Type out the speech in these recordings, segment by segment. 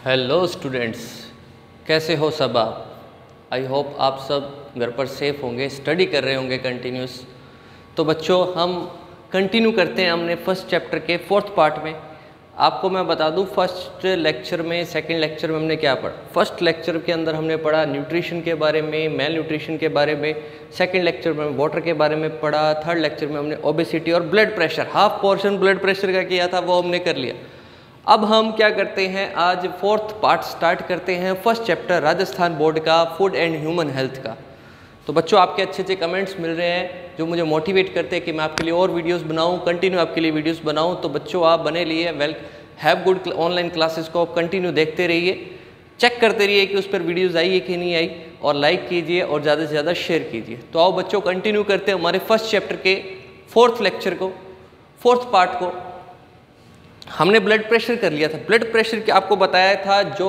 Hello students, कैसे हो सब आप। आई होप आप सब घर पर सेफ होंगे, स्टडी कर रहे होंगे कंटिन्यूस। तो बच्चों हम कंटिन्यू करते हैं हमने फर्स्ट चैप्टर के फोर्थ पार्ट में। आपको मैं बता दूं फर्स्ट लेक्चर में सेकंड लेक्चर में हमने क्या पढ़ा। फर्स्ट लेक्चर के अंदर हमने पढ़ा न्यूट्रिशन के बारे में, मेल न्यूट्रिशन के बारे में। सेकंड लेक्चर में वाटर के बारे में पढ़ा। थर्ड लेक्चर में हमने ओबेसिटी और blood pressure, half portion blood pressure का किया था, वो हमने कर लिया। अब हम क्या करते हैं, आज फोर्थ पार्ट स्टार्ट करते हैं फर्स्ट चैप्टर राजस्थान बोर्ड का, फूड एंड ह्यूमन हेल्थ का। तो बच्चों आपके अच्छे अच्छे कमेंट्स मिल रहे हैं जो मुझे मोटिवेट करते हैं कि मैं आपके लिए और वीडियोस बनाऊं, कंटिन्यू आपके लिए वीडियोस बनाऊं। तो बच्चों आप बने रहिए, हैव गुड ऑनलाइन क्लासेस को आप कंटिन्यू देखते रहिए, चेक करते रहिए कि उस पर वीडियोज़ आई है कि नहीं आई, और लाइक कीजिए और ज़्यादा से ज़्यादा शेयर कीजिए। तो आओ बच्चों कंटिन्यू करते हैं हमारे फर्स्ट चैप्टर के फोर्थ लेक्चर को, फोर्थ पार्ट को। हमने ब्लड प्रेशर कर लिया था। ब्लड प्रेशर के आपको बताया था जो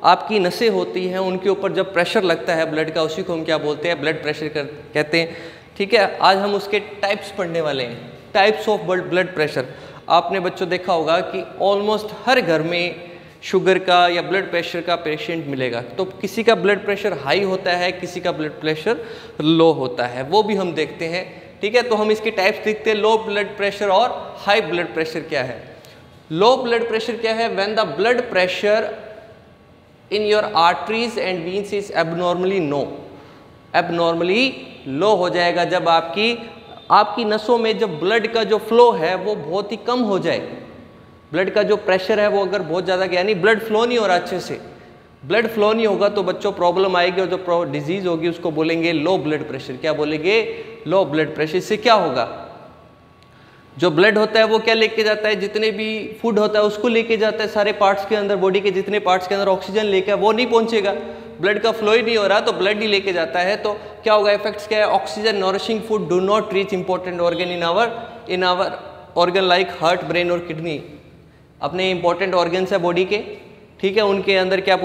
आपकी नसें होती हैं उनके ऊपर जब प्रेशर लगता है ब्लड का, उसी को हम क्या बोलते हैं, ब्लड प्रेशर कहते हैं। ठीक है, आज हम उसके टाइप्स पढ़ने वाले हैं, टाइप्स ऑफ ब्लड प्रेशर। आपने बच्चों देखा होगा कि ऑलमोस्ट हर घर में शुगर का या ब्लड प्रेशर का पेशेंट मिलेगा। तो किसी का ब्लड प्रेशर हाई होता है, किसी का ब्लड प्रेशर लो होता है, वो भी हम देखते हैं। ठीक है, तो हम इसके टाइप्स देखते हैं, लो ब्लड प्रेशर और हाई ब्लड प्रेशर क्या है। लो ब्लड प्रेशर क्या है, when the blood pressure in your arteries and veins is abnormally no, abnormally low हो जाएगा जब आपकी नसों में जब ब्लड का जो फ्लो है वो बहुत ही कम हो जाए। ब्लड का जो प्रेशर है वो अगर बहुत ज़्यादा, यानी ब्लड फ्लो नहीं हो रहा अच्छे से, ब्लड फ्लो नहीं होगा तो बच्चों प्रॉब्लम आएगी, और जो डिजीज़ होगी उसको बोलेंगे लो ब्लड प्रेशर। क्या बोलेंगे, लो ब्लड प्रेशर। इससे क्या होगा, जो ब्लड होता है वो क्या लेके जाता है, जितने भी फूड होता है उसको लेके जाता है सारे पार्ट्स के अंदर, बॉडी के जितने पार्ट्स के अंदर ऑक्सीजन लेके वो नहीं पहुंचेगा, ब्लड का फ्लो ही नहीं हो रहा तो ब्लड ही लेके जाता है। तो क्या होगा, इफेक्ट्स क्या है, oxygen nourishing food do not reach important organ in our organ like heart, brain और किडनी। अपने इंपॉर्टेंट ऑर्गन्स है बॉडी के, ठीक है, उनके अंदर क्या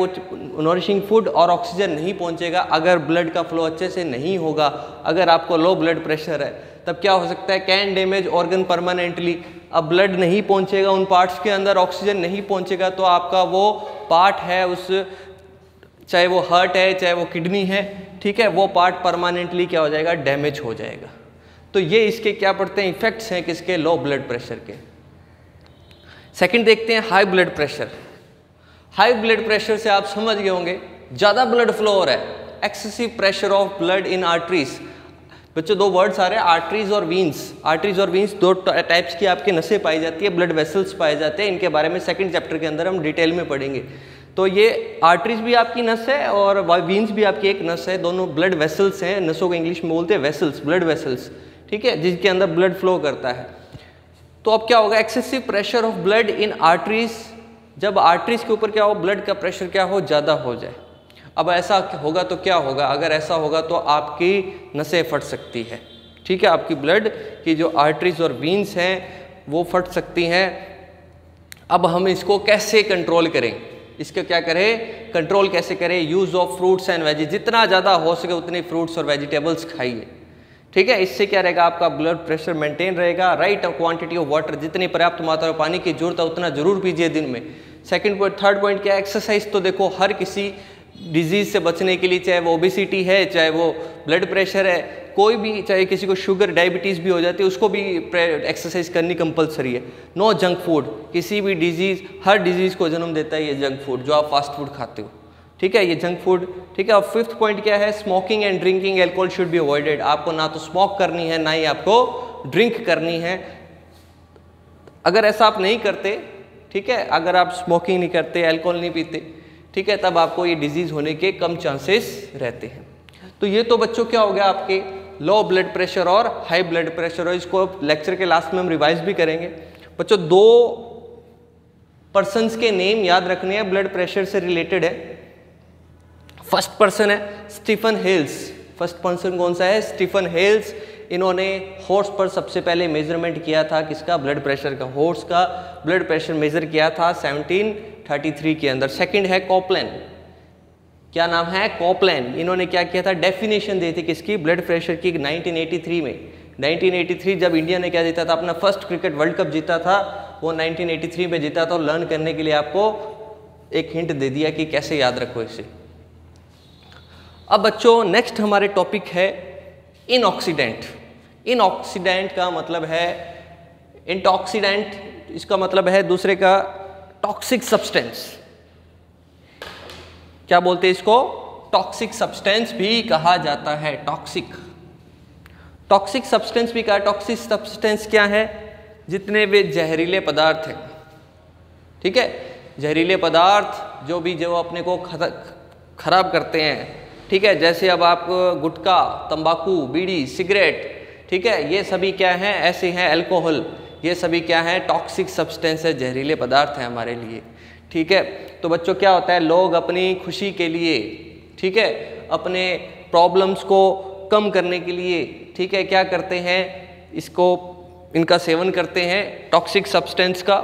नॉरिशिंग फूड और ऑक्सीजन नहीं पहुंचेगा अगर ब्लड का फ्लो अच्छे से नहीं होगा। अगर आपको लो ब्लड प्रेशर है तब क्या हो सकता है, कैन डैमेज ऑर्गन परमानेंटली। अब ब्लड नहीं पहुंचेगा उन पार्ट्स के अंदर, ऑक्सीजन नहीं पहुंचेगा तो आपका वो पार्ट है, उस चाहे वो हार्ट है चाहे वो किडनी है, ठीक है, वो पार्ट परमानेंटली क्या हो जाएगा, डैमेज हो जाएगा। तो ये इसके क्या पड़ते हैं, इफेक्ट्स हैं किसके, लो ब्लड प्रेशर के। सेकंड देखते हैं high blood pressure. High blood pressure से आप समझ गए होंगे ज़्यादा ब्लड फ्लो हो रहा है, excessive pressure of blood in arteries. बच्चों दो वर्ड्स आ रहे हैं, आर्टरीज और वीन्स। आर्टरीज और वीन्स दो टाइप्स की आपकी नसें पाई जाती है, ब्लड वेसल्स पाए जाते हैं। इनके बारे में सेकंड चैप्टर के अंदर हम डिटेल में पढ़ेंगे। तो ये आर्टरीज भी आपकी नस है और वीन्स भी आपकी एक नस है, दोनों ब्लड वेसल्स हैं। नसों को इंग्लिश में बोलते हैं वेसल्स, ब्लड वेसल्स, ठीक है, जिसके अंदर ब्लड फ्लो करता है। तो अब क्या होगा, excessive pressure of blood in arteries, जब आर्टरीज के ऊपर क्या हो, ब्लड का प्रेशर क्या हो, ज़्यादा हो जाए। अब ऐसा होगा तो क्या होगा, अगर ऐसा होगा तो आपकी नसें फट सकती है, ठीक है, आपकी ब्लड की जो आर्टरीज और वीन्स हैं वो फट सकती हैं। अब हम इसको कैसे कंट्रोल करें, इसको क्या करें, कंट्रोल कैसे करें, use of fruits and veggie, जितना ज़्यादा हो सके उतने फ्रूट्स और वेजिटेबल्स खाइए, ठीक है। इससे क्या रहेगा, आपका ब्लड प्रेशर मेंटेन रहेगा। राइट क्वांटिटी ऑफ वाटर, जितनी पर्याप्त मात्रा में पानी की जरूरत है उतना जरूर पीजिए दिन में। सेकंड पॉइंट, थर्ड पॉइंट क्या है, एक्सरसाइज। तो देखो हर किसी डिजीज़ से बचने के लिए, चाहे वो ओबेसिटी है चाहे वो ब्लड प्रेशर है, कोई भी, चाहे किसी को शुगर डायबिटीज़ भी हो जाती है उसको भी एक्सरसाइज करनी कंपलसरी है। नो जंक फूड, किसी भी डिजीज़, हर डिजीज़ को जन्म देता है ये जंक फूड, जो आप फास्ट फूड खाते हो, ठीक है, ये जंक फूड, ठीक है। और फिफ्थ पॉइंट क्या है, smoking and drinking alcohol should be avoided. आपको ना तो स्मोक करनी है ना ही आपको ड्रिंक करनी है। अगर ऐसा आप नहीं करते, ठीक है, अगर आप स्मोकिंग नहीं करते, अल्कोहल नहीं पीते, ठीक है, तब आपको ये डिजीज़ होने के कम चांसेस रहते हैं। तो ये तो बच्चों क्या हो गया आपके लो ब्लड प्रेशर और हाई ब्लड प्रेशर, और इसको लेक्चर के लास्ट में हम रिवाइज भी करेंगे। बच्चों दो पर्सन्स के नेम याद रखने हैं, ब्लड प्रेशर से रिलेटेड है। फर्स्ट पर्सन है स्टीफन हेल्स। फर्स्ट पर्सन कौन सा है, स्टीफन हेल्स। इन्होंने हॉर्स पर सबसे पहले मेजरमेंट किया था, किसका, ब्लड प्रेशर का, हॉर्स का ब्लड प्रेशर मेजर किया था 1733 के अंदर। सेकंड है कॉपलैन, क्या नाम है, कॉपलैन। इन्होंने क्या किया था, डेफिनेशन दी थी किसकी, ब्लड प्रेशर की 1983 में। 1983 जब इंडिया ने क्या जीता था, अपना फर्स्ट क्रिकेट वर्ल्ड कप जीता था, वो 1983 में जीता था। लर्न करने के लिए आपको एक हिंट दे दिया कि कैसे याद रखो इसे। अब बच्चों नेक्स्ट हमारे टॉपिक है इनऑक्सीडेंट। इनऑक्सीडेंट का मतलब है इंटॉक्सीडेंट, इसका मतलब है दूसरे का टॉक्सिक सब्सटेंस। क्या बोलते हैं इसको? टॉक्सिक सब्सटेंस भी कहा जाता है। टॉक्सिक सब्सटेंस भी कहा। टॉक्सिक सब्सटेंस क्या है? जितने भी जहरीले पदार्थ हैं, ठीक है, जहरीले पदार्थ जो अपने को खराब करते हैं, ठीक है, जैसे अब आप गुटखा, तंबाकू, बीड़ी, सिगरेट, ठीक है, ये सभी क्या हैं? ऐसे हैं। अल्कोहल, ये सभी क्या है? टॉक्सिक सब्सटेंस है, जहरीले पदार्थ हैं हमारे लिए, ठीक है। तो बच्चों क्या होता है, लोग अपनी खुशी के लिए, ठीक है, अपने प्रॉब्लम्स को कम करने के लिए, ठीक है, क्या करते हैं? इनका सेवन करते हैं टॉक्सिक सब्सटेंस का,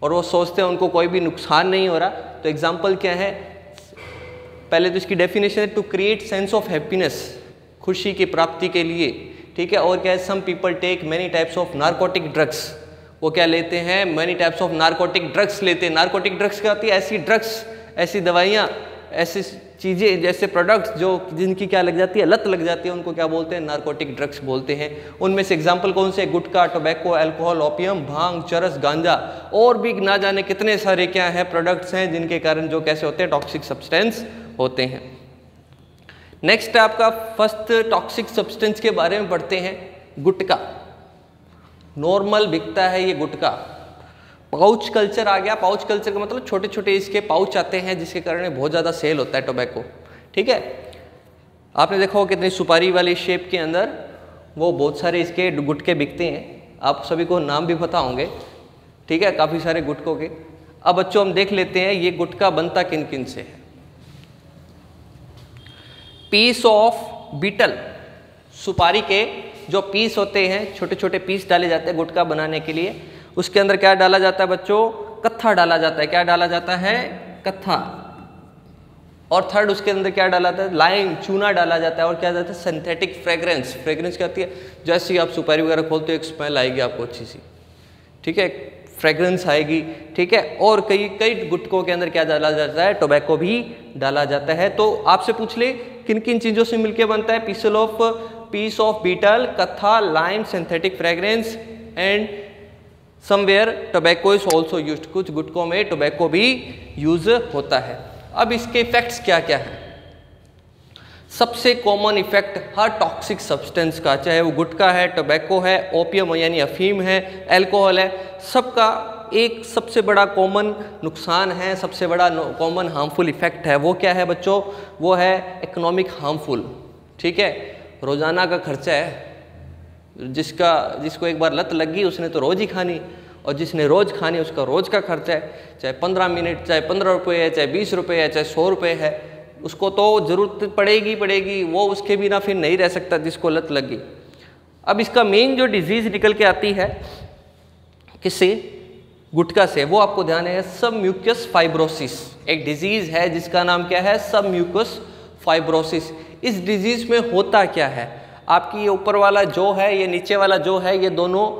और वो सोचते हैं उनको कोई भी नुकसान नहीं हो रहा। तो एग्जाम्पल क्या है? पहले तो इसकी डेफिनेशन है to create sense of happiness, खुशी की प्राप्ति के लिए, ठीक है। और क्या है? Some people take many types of narcotic drugs. वो क्या लेते हैं? Many types of narcotic drugs लेते हैं। नारकोटिक ड्रग्स क्या होती है? ऐसी ड्रग्स, ऐसी दवाइयाँ, ऐसी चीज़ें, जैसे प्रोडक्ट्स जो जिनकी क्या लग जाती है? लत लग जाती है, उनको क्या बोलते हैं? नारकोटिक ड्रग्स बोलते हैं। उनमें से एग्जाम्पल कौन से? गुटखा, टोबैको, अल्कोहल, ओपियम, भांग, चरस, गांजा, और भी ना जाने कितने सारे क्या है प्रोडक्ट्स हैं जिनके कारण जो कैसे होते हैं? टॉक्सिक सब्सटेंस होते हैं। नेक्स्ट आपका फर्स्ट टॉक्सिक सब्सटेंस के बारे में पढ़ते हैं, गुटखा। नॉर्मल बिकता है ये गुटखा। पाउच कल्चर आ गया। पाउच कल्चर का मतलब छोटे छोटे इसके पाउच आते हैं जिसके कारण बहुत ज़्यादा सेल होता है टोबैको, ठीक है। आपने देखा हो कितनी सुपारी वाली शेप के अंदर वो बहुत सारे इसके गुटके बिकते हैं। आप सभी को नाम भी पता होंगे, ठीक है, काफ़ी सारे गुटकों के। अब बच्चों हम देख लेते हैं ये गुटखा बनता किन किन से है। पीस ऑफ बीटल, सुपारी के जो पीस होते हैं, छोटे छोटे पीस डाले जाते हैं गुटखा बनाने के लिए। उसके अंदर क्या डाला जाता है बच्चों? कत्था डाला जाता है। क्या डाला जाता है? कत्था। और थर्ड उसके अंदर क्या डाला जाता है? लाइम, चूना डाला जाता है। और क्या जाता है? Synthetic fragrance. फ्रेग्रेंस क्या होती है? जैसे ही आप सुपारी वगैरह खोलते हो एक स्मेल आएगी आपको अच्छी सी, ठीक है, फ्रेग्रेंस आएगी, ठीक है। और कई कई गुटकों के अंदर क्या डाला जाता है? टोबैको भी डाला जाता है। तो आपसे पूछ ले किन किन चीज़ों से मिलकर बनता है? पीस ऑफ बीटल, कत्था, lime, synthetic fragrance and somewhere tobacco is also used. कुछ गुटकों में टोबैको भी यूज होता है। अब इसके इफेक्ट्स क्या क्या है? सबसे कॉमन इफेक्ट हर टॉक्सिक सब्सटेंस का, चाहे वो गुटखा है, टोबैको है, ओपियम यानी अफीम है, अल्कोहल है, सबका एक सबसे बड़ा कॉमन नुकसान है, सबसे बड़ा कॉमन हार्मफुल इफेक्ट है। वो क्या है बच्चों? वो है इकोनॉमिक हार्मफुल, ठीक है। रोज़ाना का खर्चा है। जिसको एक बार लत लग गई उसने तो रोज़ ही खानी, और जिसने रोज़ खानी उसका रोज़ का खर्चा है, चाहे 15 मिनट, चाहे 15 रुपये है, चाहे 20 रुपये है, चाहे 100 रुपये है, उसको तो ज़रूरत पड़ेगी। वो उसके बिना फिर नहीं रह सकता जिसको लत लग गई। अब इसका मेन जो डिजीज़ निकल के आती है किससे? गुटखा से। वो आपको ध्यान है, सबम्यूकस फाइब्रोसिस। एक डिजीज़ है जिसका नाम क्या है? Submucous fibrosis. इस डिजीज़ में होता क्या है? आपकी ये ऊपर वाला जो है, ये नीचे वाला जो है, ये दोनों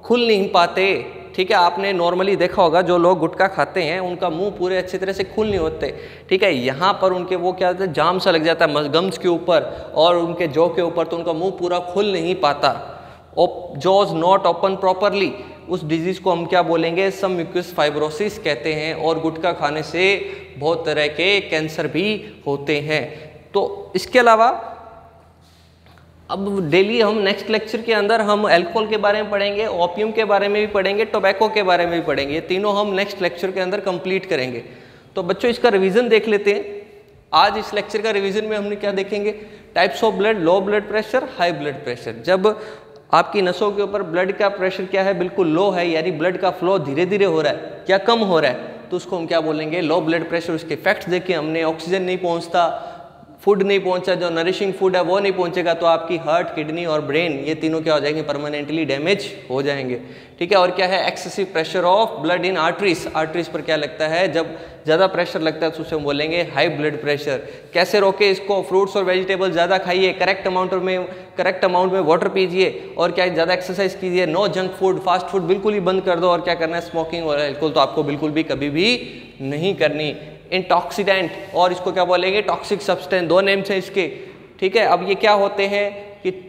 खुल नहीं पाते, ठीक है। आपने नॉर्मली देखा होगा जो लोग गुटखा खाते हैं उनका मुंह पूरे अच्छी तरह से खुल नहीं होते, ठीक है। यहाँ पर उनके वो क्या होता है? जाम सा लग जाता है गम्स के ऊपर और उनके जॉ के ऊपर, तो उनका मुंह पूरा खुल नहीं पाता। Jaws not open properly. उस डिजीज़ को हम क्या बोलेंगे? सबम्यूकस फाइब्रोसिस कहते हैं। और गुटखा खाने से बहुत तरह के कैंसर भी होते हैं। तो इसके अलावा अब डेली हम नेक्स्ट लेक्चर के अंदर हम अल्कोहल के बारे में पढ़ेंगे, ओपियम के बारे में भी पढ़ेंगे, टोबैको के बारे में भी पढ़ेंगे। ये तीनों हम नेक्स्ट लेक्चर के अंदर कंप्लीट करेंगे। तो बच्चों इसका रिवीजन देख लेते हैं। आज इस लेक्चर का रिवीजन में हमने क्या देखेंगे? Types of blood, low blood pressure, high blood pressure. जब आपकी नसों के ऊपर ब्लड का प्रेशर क्या है? बिल्कुल लो है, यानी ब्लड का फ्लो धीरे धीरे हो रहा है, क्या कम हो रहा है, तो उसको हम क्या बोलेंगे? लो ब्लड प्रेशर। उसके इफेक्ट्स देखे हमने, ऑक्सीजन नहीं पहुँचता, फूड नहीं पहुंचा, जो नरिशिंग फूड है वो नहीं पहुंचेगा, तो आपकी हार्ट, किडनी और ब्रेन ये तीनों क्या हो जाएंगे? परमानेंटली डैमेज हो जाएंगे, ठीक ठीक है। और क्या है, excessive pressure of blood in arteries, arteries पर क्या लगता है, जब ज़्यादा प्रेशर लगता है तो उसे हम बोलेंगे हाई ब्लड प्रेशर। कैसे रोके इसको, फ्रूट्स और वेजिटेबल ज़्यादा खाइए, करेक्ट अमाउंट में वाटर पीजिए, और क्या ज़्यादा एक्सरसाइज कीजिए, no junk food, fast food बिल्कुल ही बंद कर दो, और क्या करना है, स्मोकिंग और अल्कोहल तो आपको बिल्कुल भी कभी भी नहीं करनी। इंटॉक्सीडेंट और इसको क्या बोलेंगे, टॉक्सिक सब्सटेंस, दो नेम्स हैं इसके, ठीक है। अब ये क्या होते हैं कि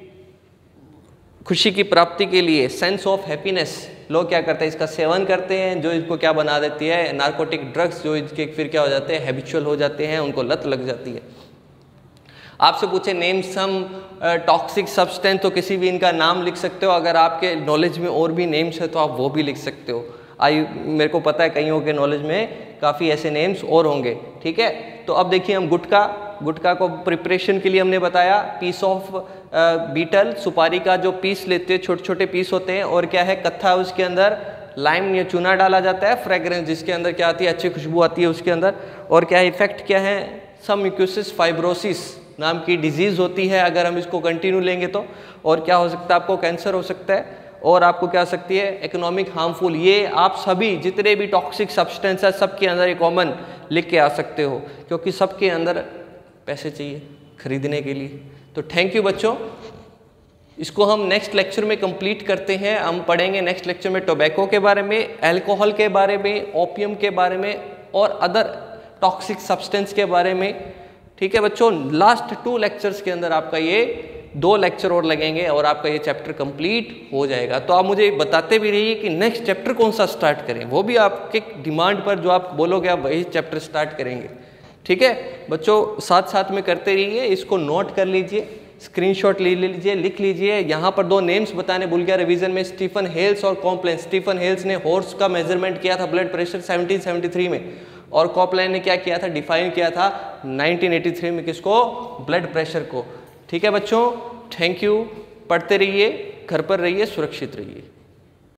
खुशी की प्राप्ति के लिए, सेंस ऑफ हैप्पीनेस, लोग क्या करते हैं, इसका सेवन करते हैं, जो इसको क्या बना देती है, नार्कोटिक ड्रग्स, जो इसके फिर क्या हो जाते हैं, हैबिचुअल हो जाते हैं, उनको लत लग जाती है। आपसे पूछे नेम सम टॉक्सिक सब्सटेंस, तो किसी भी इनका नाम लिख सकते हो। अगर आपके नॉलेज में और भी नेम्स है तो आप वो भी लिख सकते हो। मेरे को पता है कईयों के नॉलेज में काफ़ी ऐसे नेम्स और होंगे, ठीक है। तो अब देखिए हम गुटखा को प्रिपरेशन के लिए हमने बताया, पीस ऑफ बीटल, सुपारी का जो पीस लेते हैं, छोटे छोटे पीस होते हैं, और क्या है, कत्था, उसके अंदर लाइम या चूना डाला जाता है, फ्रेग्रेंस जिसके अंदर क्या आती है, अच्छी खुशबू आती है उसके अंदर। और क्या है, इफेक्ट क्या है, सम म्यूकोसिस फाइब्रोसिस नाम की डिजीज़ होती है अगर हम इसको कंटिन्यू लेंगे तो। और क्या हो सकता है, आपको कैंसर हो सकता है, और आपको क्या सकती है, इकोनॉमिक हार्मफुल। ये आप सभी जितने भी टॉक्सिक सब्सटेंस है सबके अंदर ये कॉमन लिख के आ सकते हो, क्योंकि सबके अंदर पैसे चाहिए खरीदने के लिए। तो थैंक यू बच्चों, इसको हम नेक्स्ट लेक्चर में कंप्लीट करते हैं। हम पढ़ेंगे नेक्स्ट लेक्चर में टोबैको के बारे में, अल्कोहल के बारे में, ओपियम के बारे में, और अदर टॉक्सिक सब्सटेंस के बारे में, ठीक है बच्चों। लास्ट 2 लेक्चर्स के अंदर आपका ये 2 लेक्चर और लगेंगे और आपका ये चैप्टर कंप्लीट हो जाएगा। तो आप मुझे बताते भी रहिए कि नेक्स्ट चैप्टर कौन सा स्टार्ट करें, वो भी आपके डिमांड पर जो आप बोलोगे आप वही चैप्टर स्टार्ट करेंगे, ठीक है बच्चों। साथ साथ में करते रहिए, इसको नोट कर लीजिए, स्क्रीनशॉट ले लीजिए, लिख लीजिए। यहाँ पर 2 नेम्स बताने भूल गया रिवीजन में, स्टीफन हेल्स और कॉम्प्लाइन। स्टीफन हेल्स ने हॉर्स का मेजरमेंट किया था ब्लड प्रेशर 1773 में, और कॉम्प्लाइन ने क्या किया था, डिफाइन किया था 1983 में, किसको, ब्लड प्रेशर को। ठीक है बच्चों, थैंक यू, पढ़ते रहिए, घर पर रहिए, सुरक्षित रहिए।